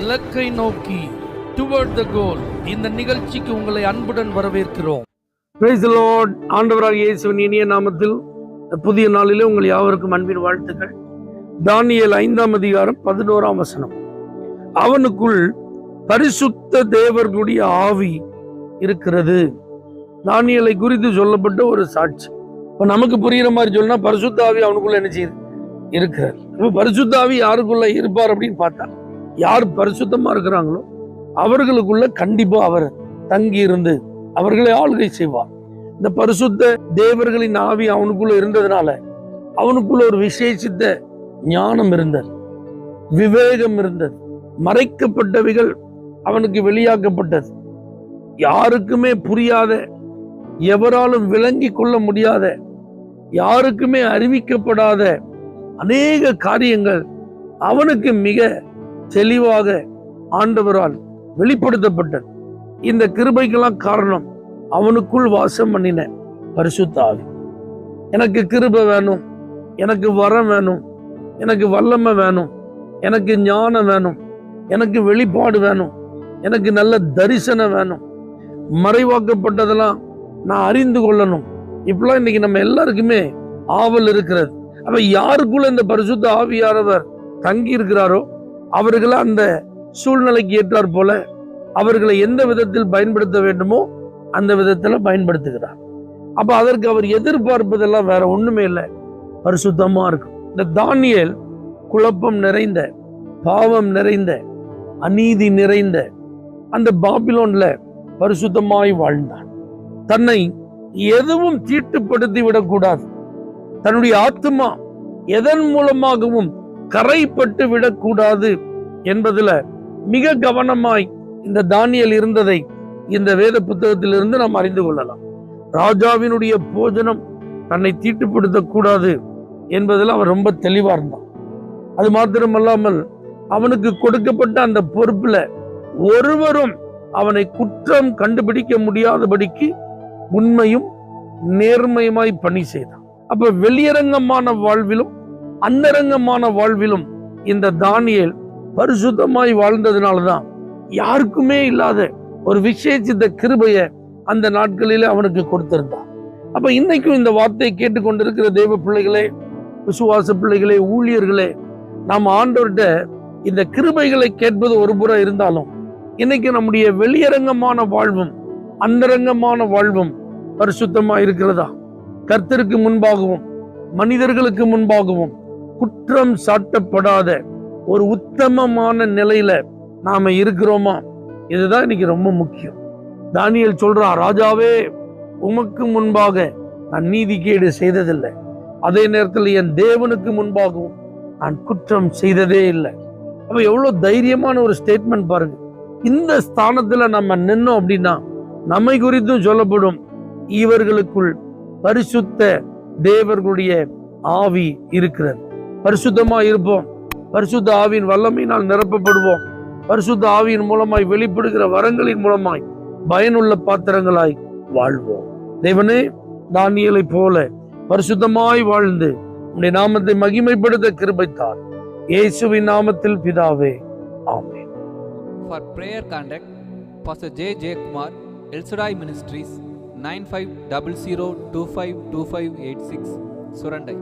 இலக்கை நோக்கி டுவர்ட் த கோல். இந்த நிகழ்ச்சிக்கு உங்களை அன்புடன் வரவேற்கிறோம். Praise the Lord. ஆண்டவராகிய இயேசுவின் இனிய நாமத்தில் புதிய நாளிலே உங்கள் யாவருக்கும் அன்பின் வாழ்த்துக்கள். தானியேல் 5ஆம் அதிகாரம் 11ஆம் வசனம். அவனுக்குள் பரிசுத்த தேவர்களுடைய ஆவி இருக்கிறது. தானியேலை குறித்து சொல்லப்பட்ட ஒரு சாட்சி. இப்ப நமக்கு புரியுற மாதிரி சொன்னா பரிசுத்த ஆவி அவனுக்குள்ள என்ன செய்யுது? இருக்கிறார். இப்ப பரிசுத்த ஆவி யாருக்குள்ள இருப்பார் அப்படின்னு பார்த்தா, யார் பரிசுத்தமா இருக்கிறாங்களோ அவர்களுக்குள்ள கண்டிப்பா அவர் தங்கி இருந்து அவர்களை ஆளுகை செய்வார். இந்த பரிசுத்த தேவர்களின் ஆவி அவனுக்குள்ள இருந்ததுனால அவனுக்குள்ள ஒரு விசேஷித்த ஞானம் இருந்தது, விவேகம் இருந்தது, மறைக்கப்பட்டவைகள் அவனுக்கு வெளியாக்கப்பட்டது. யாருக்குமே புரியாத, எவராலும் விளங்கி கொள்ள முடியாத, யாருக்குமே அறிவிக்கப்படாத அநேக காரியங்கள் அவனுக்கு மிக தெளிவாக ஆண்டவரால் வெளிப்படுத்தப்பட்டது. இந்த கிருபைக்கெல்லாம் காரணம் அவனுக்குள் வாசம் பண்ணின பரிசுத்த ஆவி. எனக்கு கிருபை வேணும், எனக்கு வரம் வேணும், எனக்கு வல்லமை வேணும், எனக்கு ஞானம் வேணும், எனக்கு வெளிப்பாடு வேணும், எனக்கு நல்ல தரிசனம் வேணும், மறைவாக்கப்பட்டதெல்லாம் நான் அறிந்து கொள்ளணும். இப்பெல்லாம் இன்னைக்கு நம்ம எல்லாருக்குமே ஆவல் இருக்கிறது. அப்ப யாருக்குள்ள இந்த பரிசுத்த ஆவியானவர் தங்கி இருக்கிறாரோ அவர்களை அந்த சூழ்நிலைக்கு ஏற்றார் போல அவர்களை எந்த விதத்தில் பயன்படுத்த வேண்டுமோ அந்த விதத்துல பயன்படுத்துகிறார். அப்ப அதற்கு அவர் எதிர்பார்ப்பதெல்லாம் வேற ஒண்ணுமே இல்லை, பரிசுத்தமா இருக்கும். இந்த தானியேல் குழப்பம் நிறைந்த, பாவம் நிறைந்த, அநீதி நிறைந்த அந்த பாபிலோன்ல பரிசுத்தமாய் வாழ்ந்தான். தன்னை எதுவும் தீட்டுப்படுத்தி விடக்கூடாது, தன்னுடைய ஆத்துமா எதன் மூலமாகவும் கரைப்பட்டு விடக்கூடாது என்பதுல மிக கவனமாய் இந்த தானியேல் இருந்ததை இந்த வேத புத்தகத்திலிருந்து நாம் அறிந்து கொள்ளலாம். ராஜாவினுடைய போஜனம் தன்னை தீட்டுப்படுத்தக் கூடாது என்பதில் அவன் ரொம்ப தெளிவா இருந்தான். அது மாத்திரமல்லாமல் அவனுக்கு கொடுக்கப்பட்ட அந்த பொறுப்புல ஒருவரும் அவனை குற்றம் கண்டுபிடிக்க முடியாதபடிக்கு உண்மையும் நேர்மையுமாய் பணி செய்தான். அப்ப வெளியரங்கமான வாழ்விலும் அந்தரங்கமான வாழ்விலும் இந்த தானியேல் பரிசுத்தமாய் வாழ்ந்ததுனாலதான் யாருக்குமே இல்லாத ஒரு விசேஷித்த கிருபையை அந்த நாட்களிலே அவனுக்கு கொடுத்திருந்தான். அப்ப இன்னைக்கும் இந்த வார்த்தையை கேட்டுக்கொண்டிருக்கிற தேவ பிள்ளைகளே, விசுவாச பிள்ளைகளே, ஊழியர்களே, நாம் ஆண்டவர்கிட்ட இந்த கிருபைகளை கேட்பது ஒரு புறம் இருந்தாலும் இன்னைக்கு நம்முடைய வெளியரங்கமான வாழ்வும் அந்தரங்கமான வாழ்வும் பரிசுத்தமா இருக்கிறதா? கர்த்தருக்கு முன்பாகவும் மனிதர்களுக்கு முன்பாகவும் குற்றம் சாட்டப்படாத ஒரு உத்தமமான நிலையில நாம இருக்கிறோமா? இதுதான் இன்னைக்கு ரொம்ப முக்கியம். தானியேல் சொல்றான், ராஜாவே, உமக்கு முன்பாக நான் நீதிகேடு செய்ததில்லை, அதே நேரத்தில் என் தேவனுக்கு முன்பாகவும் நான் குற்றம் செய்ததே இல்லை. அப்ப எவ்வளவு தைரியமான ஒரு ஸ்டேட்மெண்ட் பாருங்க. இந்த ஸ்தானத்துல நம்ம நின்னோம் அப்படின்னா நம்மை குறித்தும் சொல்லப்படும், இவர்களுக்குள் பரிசுத்த தேவர்களுடைய ஆவி இருக்கிறது. பரிசுத்தமா இருப்போம், பரிசுத்த ஆவியின் வல்லமையினால் நிரப்பப்படுவோம், பரிசுத்த ஆவியின் மூலமாய் வெளிப்படுகிற வரங்களின் மூலமாய் பயனுள்ள பாத்திரங்களாய் வாழ்வோம். தேவனே, தானியேலை போல பரிசுத்தமாய் வாழ்ந்து உம்முடைய நாமத்தை மகிமைப்படுத்த கிருபைத்தார். இயேசுவின் நாமத்தில் பிதாவே, ஆமென். For prayer contact, Pastor J. Kumar, El Shaddai Ministries, 9500252586, Surandai.